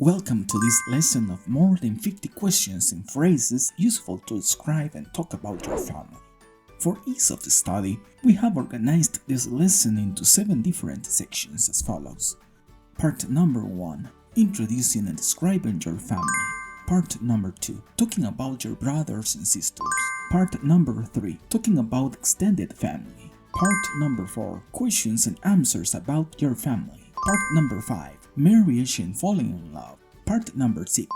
Welcome to this lesson of more than 50 questions and phrases useful to describe and talk about your family. For ease of the study, we have organized this lesson into 7 different sections as follows. Part number 1. Introducing and describing your family. Part number 2. Talking about your brothers and sisters. Part number 3. Talking about extended family. Part number 4. Questions and answers about your family. Part number 5. Marriage and falling in love. Part number 6.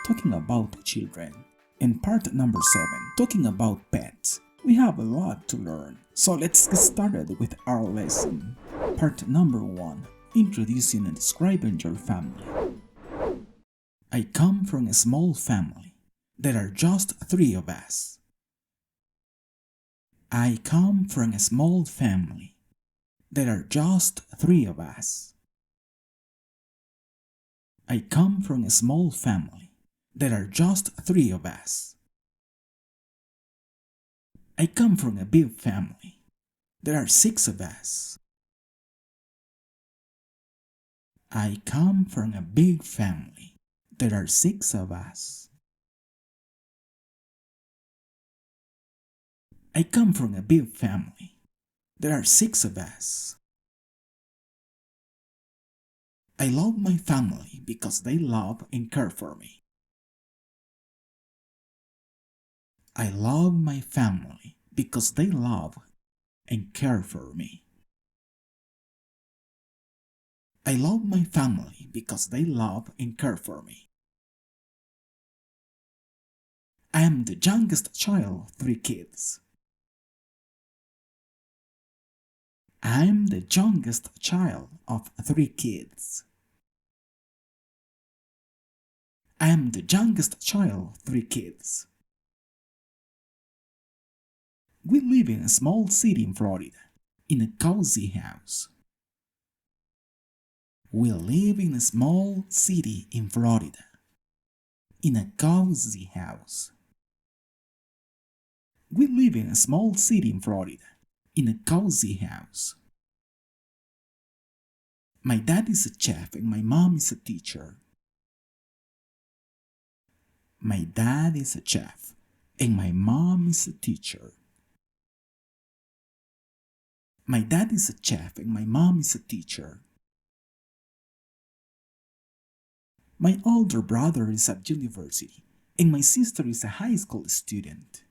Talking about children. And part number 7. Talking about pets. We have a lot to learn, so let's get started with our lesson. Part number 1. Introducing and describing your family. I come from a small family. There are just 3 of us. I come from a small family. There are just 3 of us. I come from a small family. There are just 3 of us. I come from a big family. There are 6 of us. I come from a big family. There are 6 of us. I come from a big family. There are 6 of us. I love my family because they love and care for me. I love my family because they love and care for me. I love my family because they love and care for me. I am the youngest child of 3 kids. I am the youngest child of 3 kids. I am the youngest child of 3 kids. We live in a small city in Florida, in a cozy house. We live in a small city in Florida, in a cozy house. We live in a small city in Florida, in a cozy house. My dad is a chef and my mom is a teacher. My dad is a chef and my mom is a teacher. My dad is a chef and my mom is a teacher. My older brother is at university and my sister is a high school student.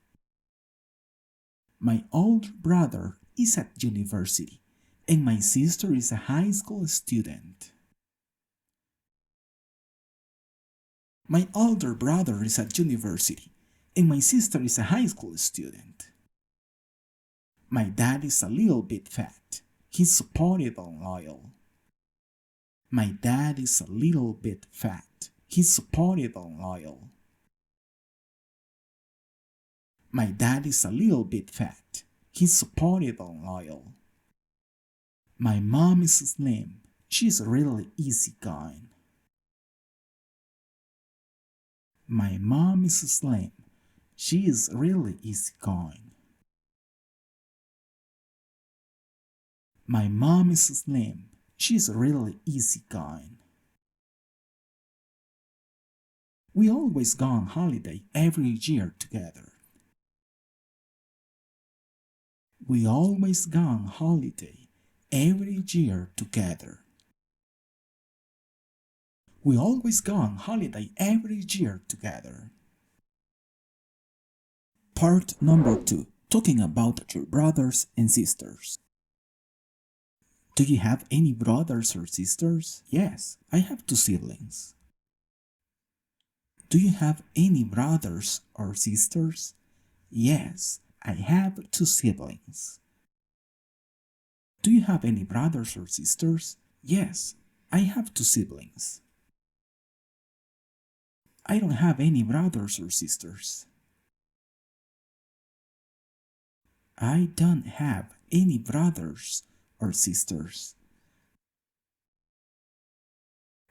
My older brother is at university and my sister is a high school student. My older brother is at university and my sister is a high school student. My dad is a little bit fat. He's supportive and loyal. My dad is a little bit fat. He's supportive and loyal. My dad is a little bit fat. He's supportive and loyal. My mom is slim. She's really easygoing. My mom is slim. She is really easygoing. My mom is slim. She's really easygoing. We always go on holiday every year together. We always go on holiday every year together. We always go on holiday every year together. Part number 2. Talking about your brothers and sisters. Do you have any brothers or sisters? Yes, I have 2 siblings. Do you have any brothers or sisters? Yes, I have 2 siblings. Do you have any brothers or sisters? Yes, I have 2 siblings. I don't have any brothers or sisters. I don't have any brothers or sisters.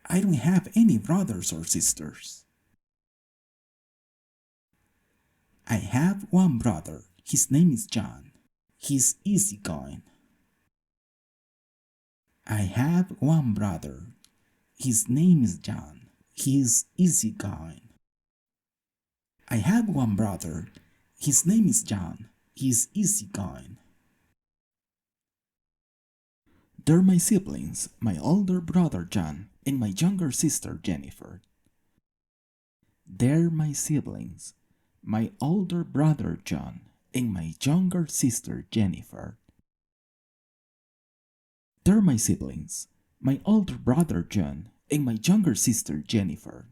I don't have any brothers or sisters. I have 1 brother. His name is John. He's easygoing. I have 1 brother. His name is John. He's easygoing. I have one brother. His name is John. He's easygoing. They're my siblings, my older brother John and my younger sister Jennifer. They're my siblings, my older brother John and my younger sister Jennifer. They're my siblings, my older brother John and my younger sister Jennifer.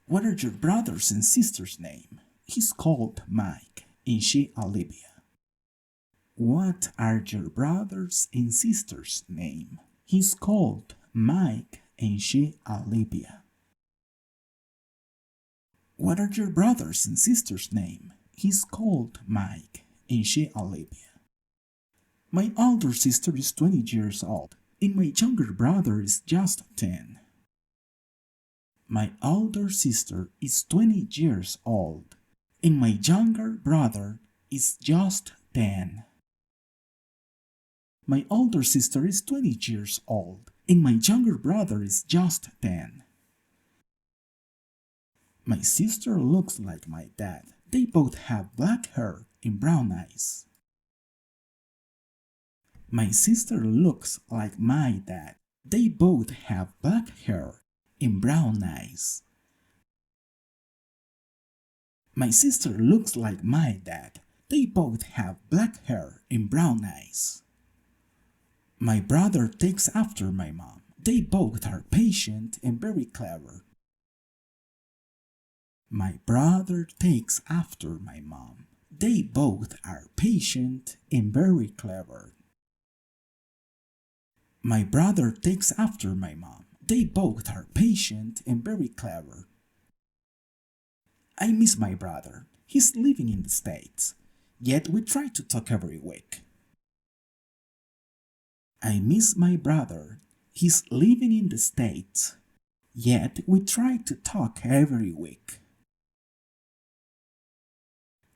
What are your brothers and sisters' name? He's called Mike and she Olivia. What are your brothers and sisters' name? He's called Mike and she Olivia. What are your brothers and sisters' name? He's called Mike and she Olivia. My older sister is 20 years old and my younger brother is just 10. My older sister is 20 years old and my younger brother is just 10. My older sister is 20 years old and my younger brother is just 10. My sister looks like my dad. They both have black hair and brown eyes. My sister looks like my dad. They both have black hair and brown eyes. My sister looks like my dad. They both have black hair and brown eyes. My brother takes after my mom. They both are patient and very clever. My brother takes after my mom. They both are patient and very clever. My brother takes after my mom. They both are patient and very clever. I miss my brother. He's living in the States, yet we try to talk every week. I miss my brother. He's living in the States, yet we try to talk every week.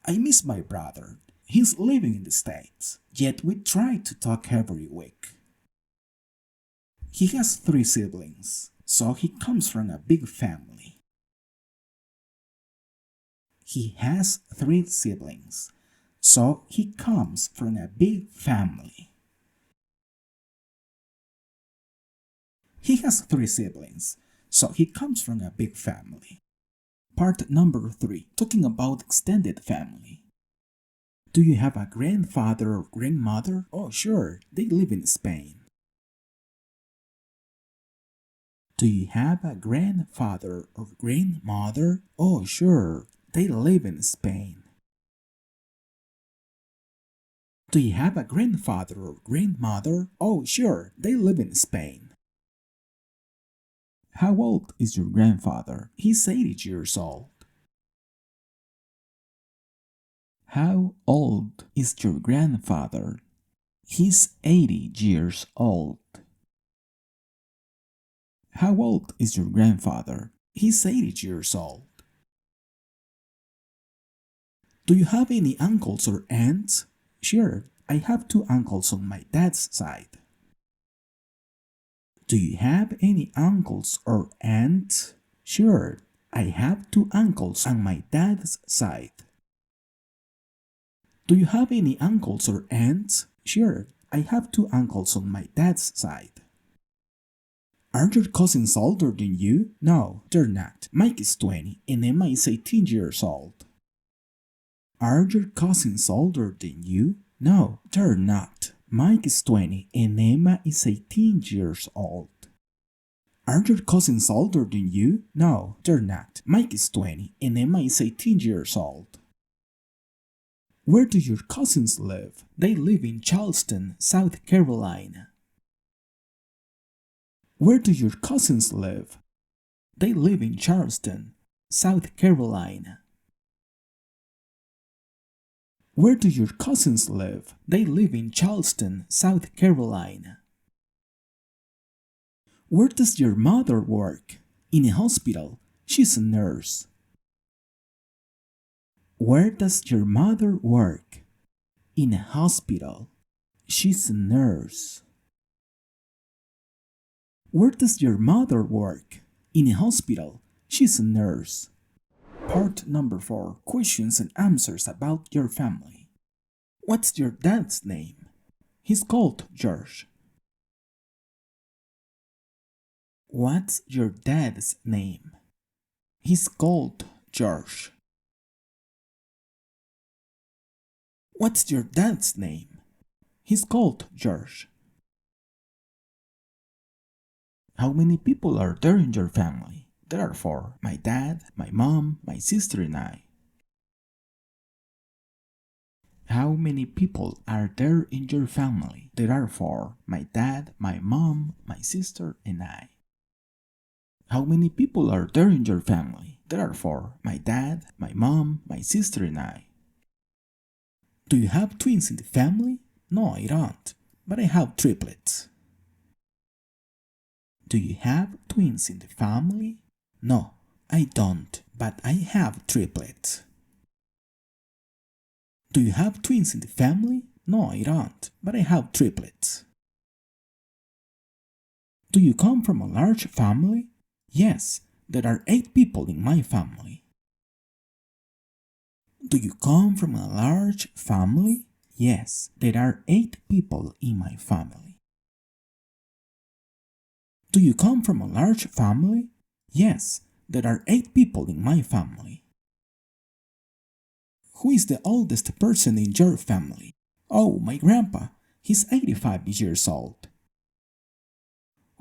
I miss my brother. He's living in the States, yet we try to talk every week. He has 3 siblings, so he comes from a big family. He has 3 siblings, so he comes from a big family. He has 3 siblings, so he comes from a big family. Part number 3, talking about extended family. Do you have a grandfather or grandmother? Oh, sure, they live in Spain. Do you have a grandfather or grandmother? Oh, sure, they live in Spain. Do you have a grandfather or grandmother? Oh, sure, they live in Spain. How old is your grandfather? He's 80 years old. How old is your grandfather? He's 80 years old. How old is your grandfather? He's 80 years old. Do you have any uncles or aunts? Sure, I have 2 uncles on my dad's side. Do you have any uncles or aunts? Sure, I have 2 uncles on my dad's side. Do you have any uncles or aunts? Sure, I have 2 uncles on my dad's side. Are your cousins older than you? No, they're not. Mike is 20 and Emma is 18 years old. Are your cousins older than you? No, they're not. Mike is 20 and Emma is 18 years old. Are your cousins older than you? No, they're not. Mike is 20 and Emma is 18 years old. Where do your cousins live? They live in Charleston, South Carolina. Where do your cousins live? They live in Charleston, South Carolina. Where do your cousins live? They live in Charleston, South Carolina. Where does your mother work? In a hospital. She's a nurse. Where does your mother work? In a hospital. She's a nurse. Where does your mother work? In a hospital, she's a nurse. Part number 4. Questions and answers about your family. What's your dad's name? He's called George. What's your dad's name? He's called George. What's your dad's name? He's called George. How many people are there in your family? There are 4. My dad, my mom, my sister and I. How many people are there in your family? There are 4. My dad, my mom, my sister and I. How many people are there in your family? There are 4. My dad, my mom, my sister and I. Do you have twins in the family? No, I don't, but I have triplets. Do you have twins in the family? No, I don't, but I have triplets. Do you have twins in the family? No, I don't, but I have triplets. Do you come from a large family? Yes, there are 8 people in my family. Do you come from a large family? Yes, there are 8 people in my family. Do you come from a large family? Yes, there are 8 people in my family. Who is the oldest person in your family? Oh, my grandpa. He's 85 years old.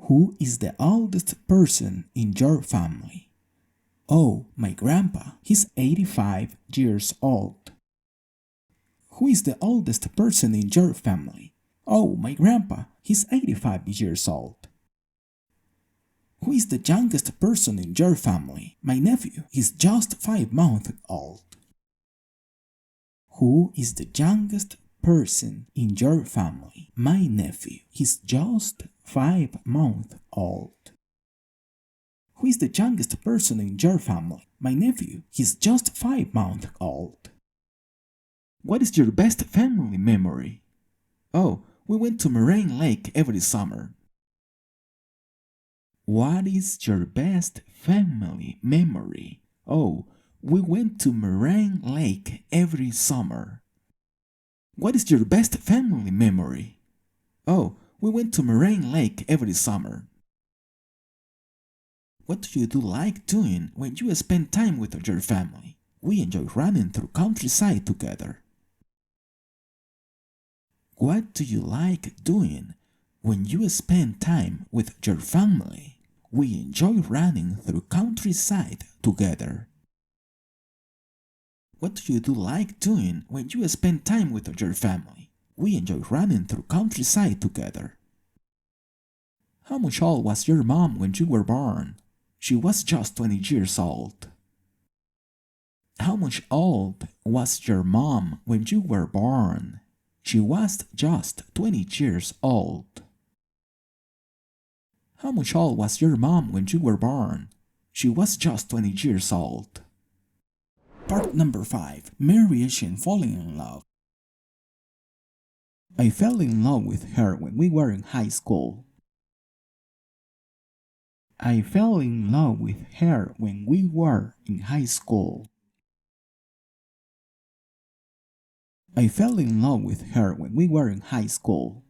Who is the oldest person in your family? Oh, my grandpa. He's 85 years old. Who is the oldest person in your family? Oh, my grandpa. He's 85 years old. Who is the youngest person in your family? My nephew. He's just 5 months old. Who is the youngest person in your family? My nephew. He's just 5 months old. Who is the youngest person in your family? My nephew. He's just 5 months old. What is your best family memory? Oh, we went to Moraine Lake every summer. What is your best family memory? Oh, we went to Moraine Lake every summer. What is your best family memory? Oh, we went to Moraine Lake every summer. What do you like doing when you spend time with your family? We enjoy running through countryside together. What do you like doing when you spend time with your family? We enjoy running through countryside together. What do you like doing when you spend time with your family? We enjoy running through countryside together. How much old was your mom when you were born? She was just 20 years old. How much old was your mom when you were born? She was just 20 years old. How much old was your mom when you were born? She was just 20 years old. Part number 5. Marriage and falling in love. I fell in love with her when we were in high school. I fell in love with her when we were in high school. I fell in love with her when we were in high school.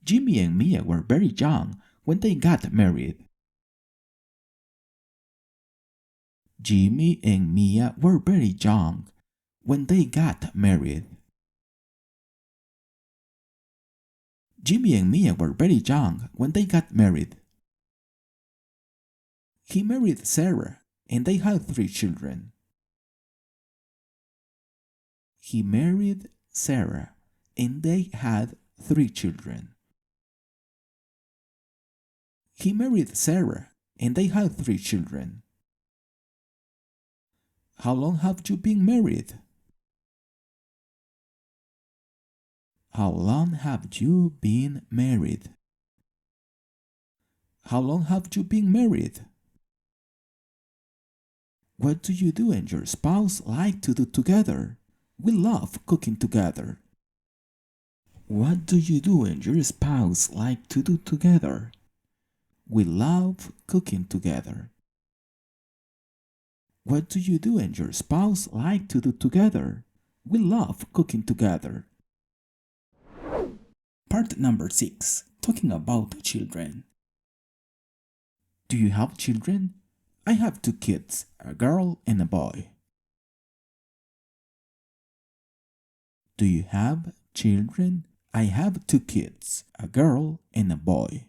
Jimmy and Mia were very young when they got married. Jimmy and Mia were very young when they got married. Jimmy and Mia were very young when they got married. He married Sarah and they had 3 children. He married Sarah and they had 3 children. He married Sarah and they had 3 children. How long have you been married? How long have you been married? How long have you been married? What do you do and your spouse like to do together? We love cooking together. What do you do and your spouse like to do together? We love cooking together. What do you do and your spouse like to do together? We love cooking together. Part number 6. Talking about children. Do you have children? I have 2 kids, a girl and a boy. Do you have children? I have 2 kids, a girl and a boy.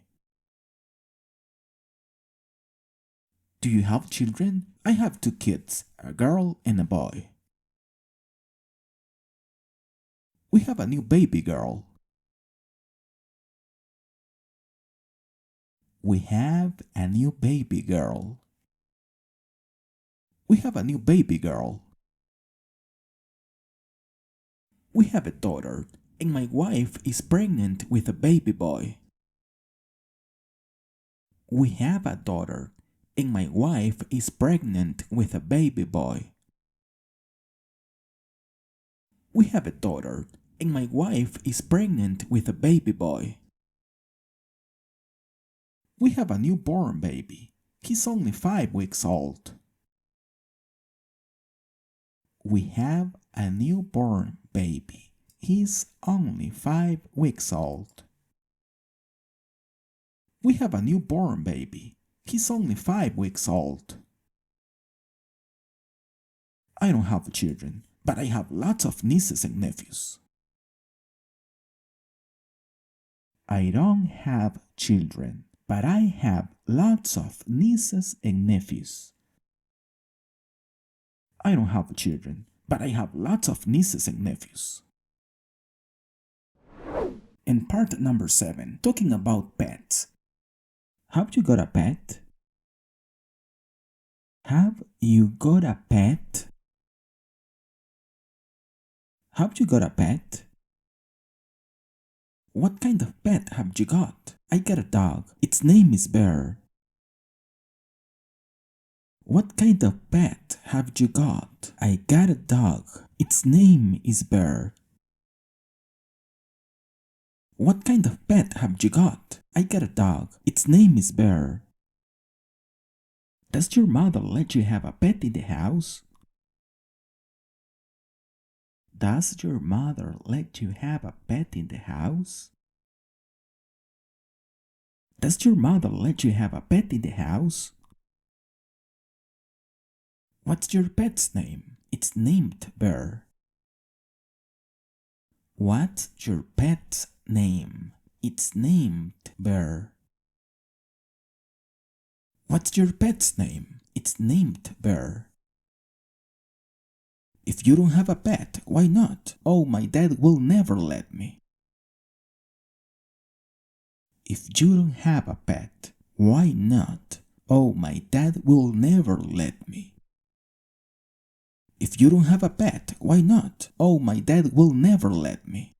Do you have children? I have 2 kids, a girl and a boy. We have a new baby girl. We have a new baby girl. We have a new baby girl. We have a daughter, and my wife is pregnant with a baby boy. We have a daughter, and my wife is pregnant with a baby boy. We have a daughter, and my wife is pregnant with a baby boy. We have a newborn baby. He's only 5 weeks old. We have a newborn baby. He's only 5 weeks old. We have a newborn baby. He's only 5 weeks old. I don't have children, but I have lots of nieces and nephews. I don't have children, but I have lots of nieces and nephews. I don't have children, but I have lots of nieces and nephews. In part number 7, talking about pets. Have you got a pet? Have you got a pet? Have you got a pet? What kind of pet have you got? I got a dog. Its name is Bear. What kind of pet have you got? I got a dog. Its name is Bear. What kind of pet have you got? I got a dog. Its name is Bear. Does your mother let you have a pet in the house? Does your mother let you have a pet in the house? Does your mother let you have a pet in the house? What's your pet's name? It's named Bear. What's your pet's name? It's named Bear. What's your pet's name? It's named Bear. If you don't have a pet, why not? Oh, my dad will never let me. If you don't have a pet, why not? Oh, my dad will never let me. If you don't have a pet, why not? Oh, my dad will never let me.